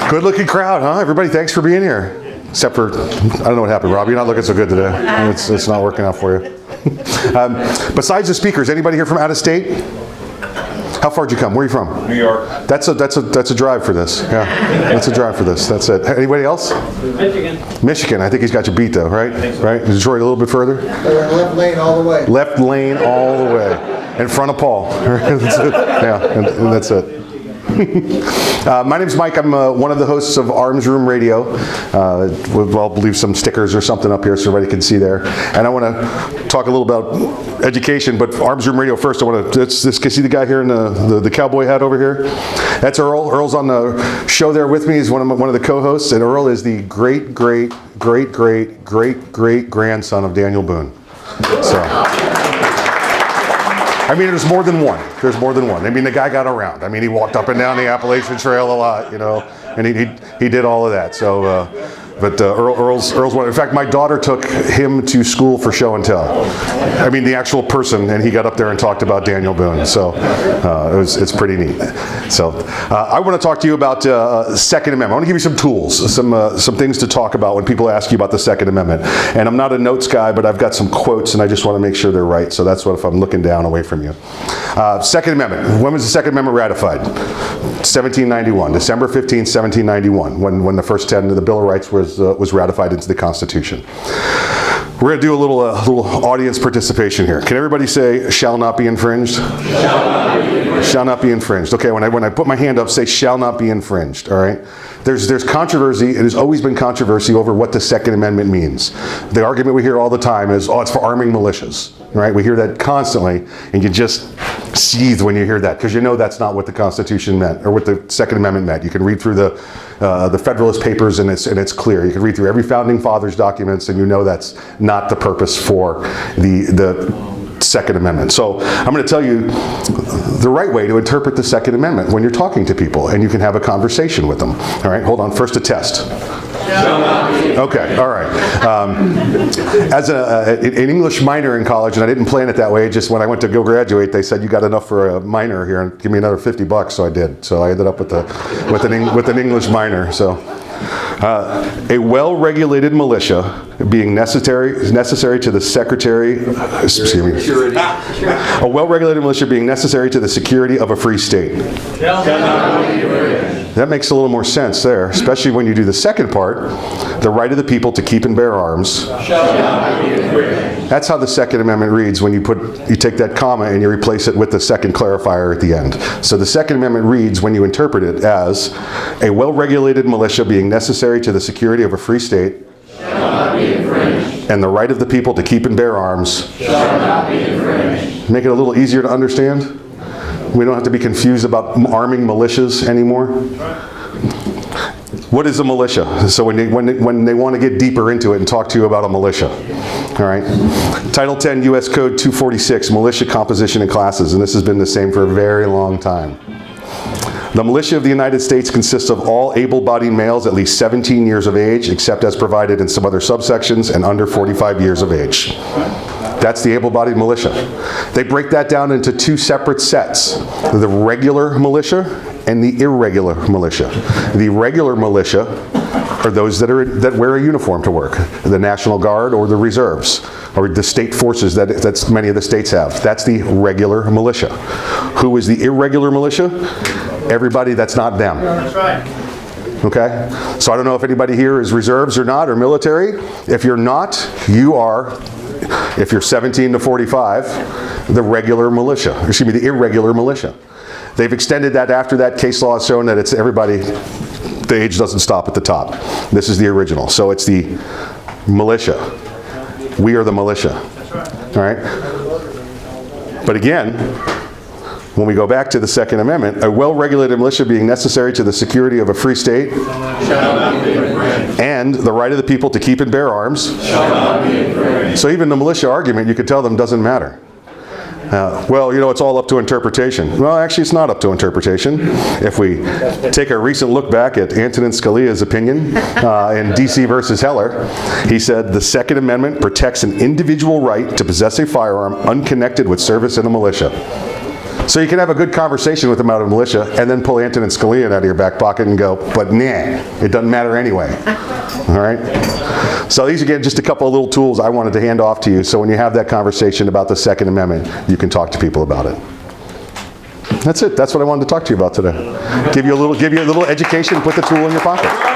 Good looking crowd, huh? Everybody, thanks for being here. Except for, I don't know what happened, Rob. You're not looking so good today. It's not working out for you. Besides the speakers, anybody here from out of state? How far did you come? Where are you from? New York. That's a drive for this. Yeah, that's a drive for this. That's it. Anybody else? Michigan. Michigan. I think he's got you beat though, right? Right. Detroit a little bit further. Left lane all the way. Left lane all the way, in front of Paul. That's it. Yeah, and that's it. My name's Mike. I'm one of the hosts of Arms Room Radio. I'll leave some stickers or something up here so everybody can see there. And I want to talk a little about education, but Arms Room Radio first. I want to see the guy here in the cowboy hat over here. That's Earl. Earl's on the show there with me. He's one of the co-hosts, and Earl is the great grandson of Daniel Boone. So. I mean, there's more than one. There's more than one. I mean, the guy got around. I mean, he walked up and down the Appalachian Trail a lot, and he did all of that. So, but Earl's one. In fact, my daughter took him to school for show and tell. I mean, the actual person, and he got up there and talked about Daniel Boone. So, it's pretty neat. So, I want to talk to you about Second Amendment. I want to give you some tools, some things to talk about when people ask you about the Second Amendment. And I'm not a notes guy, but I've got some quotes, and I just want to make sure they're right. So that's what if I'm looking down away from you. Second Amendment. When was the Second Amendment ratified? 1791, December 15, 1791, when the first 10 of the Bill of Rights was ratified into the Constitution. We're going to do a little audience participation here. Can everybody say, shall not be infringed? Shall not be infringed. Shall not be infringed. Okay, when I put my hand up, say, shall not be infringed, all right? There's controversy, it has always been controversy over what the Second Amendment means. The argument we hear all the time is, it's for arming militias, right? We hear that constantly, and you just seethe when you hear that, because you know that's not what the Constitution meant, or what the Second Amendment meant. You can read through the Federalist Papers, and it's clear. You can read through every Founding Fathers documents, and you know that's not the purpose for the Second Amendment. So I'm going to tell you the right way to interpret the Second Amendment when you're talking to people, and you can have a conversation with them. All right, hold on. First, a test. Okay, all right. As an English minor in college, and I didn't plan it that way, just when I went to go graduate, they said, you got enough for a minor here, and give me another $50, so I did. So I ended up with an English minor. So a well-regulated militia being necessary to the secretary, a well-regulated militia being necessary to the security of a free state. That makes a little more sense there, especially when you do the second part, the right of the people to keep and bear arms. That's how the Second Amendment reads when you take that comma and you replace it with the second clarifier at the end. So the Second Amendment reads, when you interpret it, as a well-regulated militia being necessary to the security of a free state, and the right of the people to keep and bear arms, make it a little easier to understand. We don't have to be confused about arming militias anymore. What is a militia? So when they want to get deeper into it and talk to you about a militia. All right. Title 10 U.S. Code 246, Militia Composition and Classes, and this has been the same for a very long time. The militia of the United States consists of all able-bodied males at least 17 years of age, except as provided in some other subsections, and under 45 years of age. That's the able-bodied militia. They break that down into two separate sets, the regular militia and the irregular militia. The regular militia are those that wear a uniform to work, the National Guard or the reserves, or the state forces that many of the states have. That's the regular militia. Who is the irregular militia? Everybody that's not them. That's right. Okay? So I don't know if anybody here is reserves or not, or military. If you're not, you are, if you're 17 to 45, the regular militia. Excuse me, the irregular militia. They've extended that after that. Case law has shown that it's everybody, the age doesn't stop at the top. This is the original. So it's the militia. We are the militia. All right? But again, when we go back to the Second Amendment, a well-regulated militia being necessary to the security of a free state and the right of the people to keep and bear arms. So even the militia argument, you could tell them, doesn't matter. Well, it's all up to interpretation. Well, actually, it's not up to interpretation. If we take a recent look back at Antonin Scalia's opinion in D.C. versus Heller, he said, the Second Amendment protects an individual right to possess a firearm unconnected with service in a militia. So you can have a good conversation with them out of militia and then pull Anton and Scalia out of your back pocket and go, but nah, it doesn't matter anyway. All right? So these, again, just a couple of little tools I wanted to hand off to you, so when you have that conversation about the Second Amendment, you can talk to people about it. That's it. That's what I wanted to talk to you about today. Give you a little education, put the tool in your pocket.